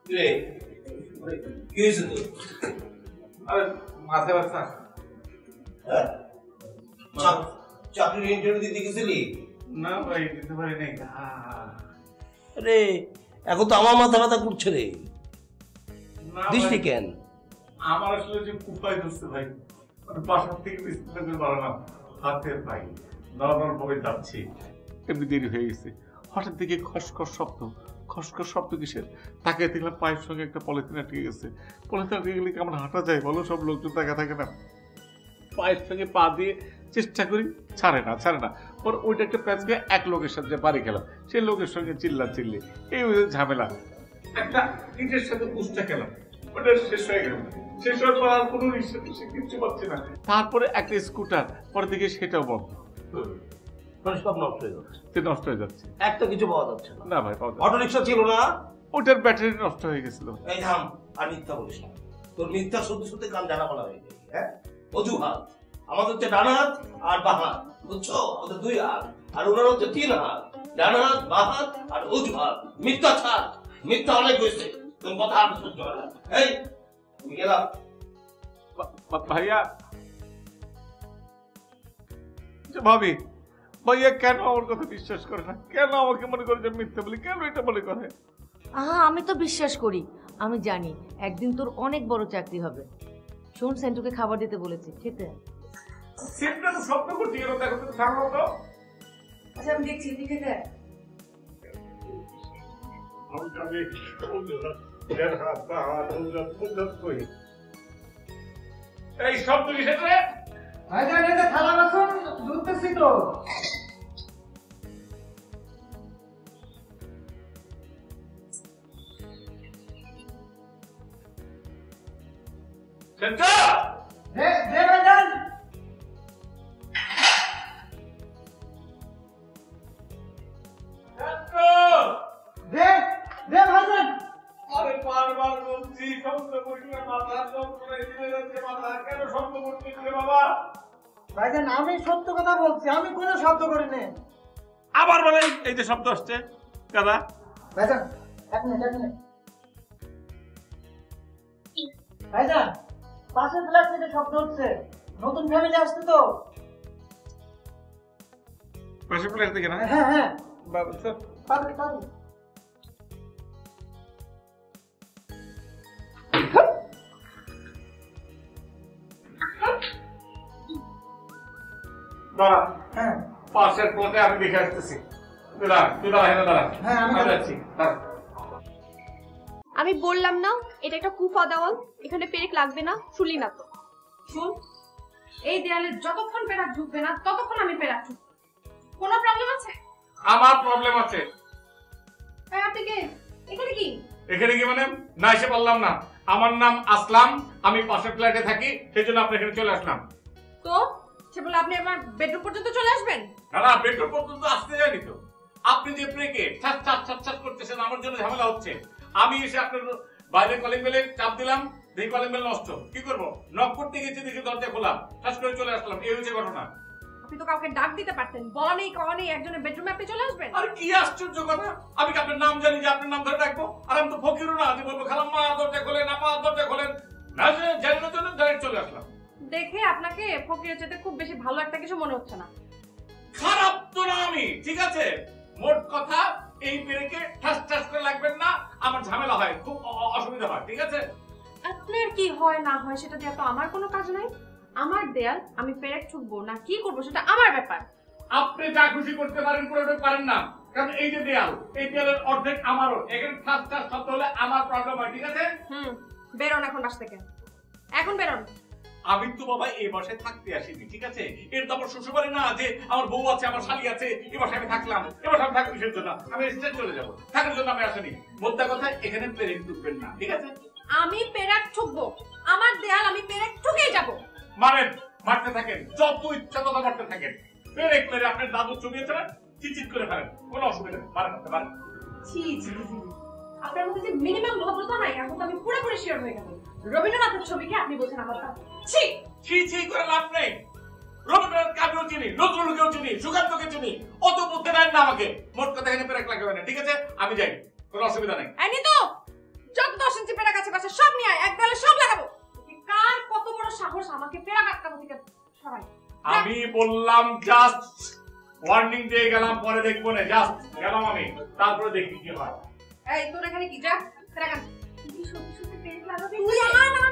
কি হয়েছে তো? আরে মাথা ব্যথা। চাকরির ইন্টারভিউ দিতে গেছিলি? না ভাই দিতে পারি নাই। রে এখন তো আমার মাথা ব্যথা করছে রে। দিসনি কেন? আমার আসলে যে কুপাই ধরছে ভাই, বাসার থেকে বিস্তারিত বাড়ালাম, হাতের পাই নর্মাল ভাবে যাচ্ছি, এমনি দেরি হয়ে গেছে। হঠাৎ দিকে খসখস শব্দ। খসখস শব্দ কিসের? তাকে দেখলাম পায়ের সঙ্গে একটা পলিথিন আটকে গেছে। পলিথিন আটকে গেলে কেমন হাঁটা যায় বলো? সব লোকজন তাকে থাকে না। পায়ের সঙ্গে পা দিয়ে চেষ্টা করি, ছাড়ে না। পর ওইটা একটা প্যাচ গিয়ে এক লোকের সাথে বাড়ি খেলাম, সেই লোকের সঙ্গে চিল্লি এই ঝামেলা। একটা ইটের সাথে পুষটা খেলাম, ওটা শেষ হয়ে গেল। শেষ হওয়ার পর আর কোনো নিঃশ্বাস কিচ্ছু পাচ্ছি না। তারপরে একটা স্কুটার, পরে দিকে সেটাও বন্ধ, সব নষ্ট হয়ে যাচ্ছে। নষ্ট হয়ে যাচ্ছে, একটা কিছু পাওয়া যাচ্ছে না ভাই। অটো রিক্সা ছিল না? ওটার ব্যাটারি নষ্ট হয়ে গেছিল। এই থাম, আর মিথ্যা বলিস না। তোর মিথ্যা শুনতে কান জানা বলা হয়ে যায়। হ্যাঁ, অজুহাত। আমাদের হচ্ছে ডান হাত আর বাঁ হাত, বুঝছো? আমাদের 2 হাত, আর ওনার হচ্ছে 3 হাত। ডান হাত, বাঁ হাত আর অজুহাত। মিথ্যা ছাড়, মিথ্যা অনেক হয়েছে। তুমি কথা আর সহ্য হয় না। এই তুমি গেলাম। ভাইয়া ভাবি, ভাইয়া কেন আমার কথা বিশ্বাস করে না? কেন আমাকে মনে করে যে মিথ্যা বলি? কেন এটা মনে করে? আমি তো বিশ্বাস করি। আমি জানি একদিন তোর অনেক বড় চাকরি হবে। শোন, সেন্টুকে খাবার দিতে বলেছি, খেতে। সেন্টটা তো শব্দ করছি, এর দেখো তো থামো তো। আচ্ছা আমি দেখছি, তুই খেতে। এই শব্দ কিসের রে? থালা বাসন ধুতেছি তো। আরে বারবার বলছি শব্দ করছি না, মাথা যন্ত্রণা এসে যাচ্ছে, মাথা কেন শব্দ করছিস রে বাবা? ভাইজান আমি সত্য কথা বলছি, আমি কোনো শব্দ করিনি। আবার বলে এই যে শব্দ আসছে দাদা। ভাইজান এক মিনিট। ভাইজান পাশের ফ্ল্যাট থেকে শব্দ হচ্ছে, নতুন ফ্যামিলি আসছে তো। পাশের ফ্ল্যাট থেকে না? হ্যাঁ বাবা স্যার পারবে। দাঁড়া, হ্যাঁ পাশের প্লটে আমি দেখে আসতেছি। দাঁড়া। হ্যাঁ আমি যাচ্ছি। আমি বললাম না এটা একটা কুফা দেওয়াল, এখানে পেরেক লাগবে না, শুনলি না তো? শোন, এই দেয়ালে যতক্ষণ পেরাক ঢুকবে না ততক্ষণ আমি পেরাক ঢুকবো। কোনো প্রবলেম আছে? আমার প্রবলেম আছে। আপনি কে? এখানে কি? এখানে কি মানে? না এসে বললাম না, আমার নাম আসলাম, আমি পাশের ফ্ল্যাটে থাকি, সেই জন্য আপনি এখানে চলে আসলাম। তো সে বলে আপনি আমার বেডরুম পর্যন্ত চলে আসবেন? না, বেডরুম পর্যন্ত আসতে যায়নি তো। আপনি যে ব্রেকে ছাট করতেছেন, আমার জন্য ঝামেলা হচ্ছে। আমি এসে আপনার বাইরে কলিং বেলে চাপ দিলাম, দেখি কলিং বেল নষ্ট। কি করবো? নক করতে গেছি, দেখি দরজা খোলা, ঠাস করে চলে আসলাম। এই হচ্ছে ঘটনা। আপনি তো কাউকে ডাক দিতে পারতেন, বলা নেই কওয়া নেই, একজনের বেডরুমে আপনি চলে আসবেন। আর কি আশ্চর্য কথা! আমি কি আপনার নাম জানি যে আপনার নাম ধরে ডাকবো? আর আমি তো ফকিরও না যে বলবো খালাম্মা দরজা খোলেন, আপা দরজা খোলেন। না জানি না জন্য ডাইরেক্ট চলে আসলাম। দেখে আপনাকে ফকিরের চেয়ে খুব বেশি ভালো একটা কিছু মনে হচ্ছে না। খারাপ তো না আমি, ঠিক আছে? মোট কথা এই পেরেকে ঠাস করে লাগবেন না, আমার ঝামেলা হয়, খুব অসুবিধা হয়, ঠিক আছে? আপনার কি হয় না হয় সেটা দিয়ে তো আমার কোনো কাজ নাই। আমার দেয়াল, আমি পেরেক ঠুকবো না কি করবো সেটা আমার ব্যাপার। আপনি যা খুশি করতে পারেন, পুরোটা পারেন না। কারণ এই যে দেয়াল, এই দেয়ালের অর্ধেক আমারও। এখানে ঠাস শব্দ হলে আমার প্রবলেম হয়, ঠিক আছে? বেরোন এখন বাস থেকে, এখন বেরোন। আমি তো বাবা এই বাসায় থাকতে আসিনি, ঠিক আছে? এর তো আমার শ্বশুরবাড়ি না যে আমার বউ আছে, আমার শালী আছে, এই বাসায় আমি থাকলাম। এই বাসায় আমি থাকবো কিসের জন্য? আমি স্টেট চলে যাবো, থাকার জন্য আমি আসিনি। মোদ্দা কথা, এখানে পেরেক ঢুকবেন না, ঠিক আছে? আমি পেরেক ঠুকবো, আমার দেয়াল আমি পেরেক ঠুকেই যাবো। মারেন, মারতে থাকেন, যত ইচ্ছা তত মারতে থাকেন। পেরেক মেরে আপনার দাদু চুমিয়েছে না, চিচিত করে ফেলেন, কোনো অসুবিধা নেই, মারেন। ছি, আপনার মধ্যে যে মিনিমাম ভদ্রতা নাই, এখন তো আমি পুরোপুরি শিওর হয়ে গেলাম। রবীন্দ্রনাথের ছবিকে আপনি বলছেন আমার দাদু। ছি করে লাভ নেই। রবীন্দ্রনাথ কাব্যও চিনি, নজরুলকেও চিনি, সুকান্তকে চিনি, অত বুদ্ধি নেন না আমাকে। মোট কথা এখানে পেরেক লাগাবে না, ঠিক আছে? আমি যাই, কোনো অসুবিধা নেই। তো যত যাবো থেকে সবাই। আমি বললাম জাস্ট ওয়ার্নিং দিয়ে গেলাম, পরে দেখবো না, জাস্ট গেলাম আমি, তারপরে দেখি কি হয়। এই তোর এখানে কি যা রাখা? কি সত্যি সত্যি পেরেক লাগাবি? তুই না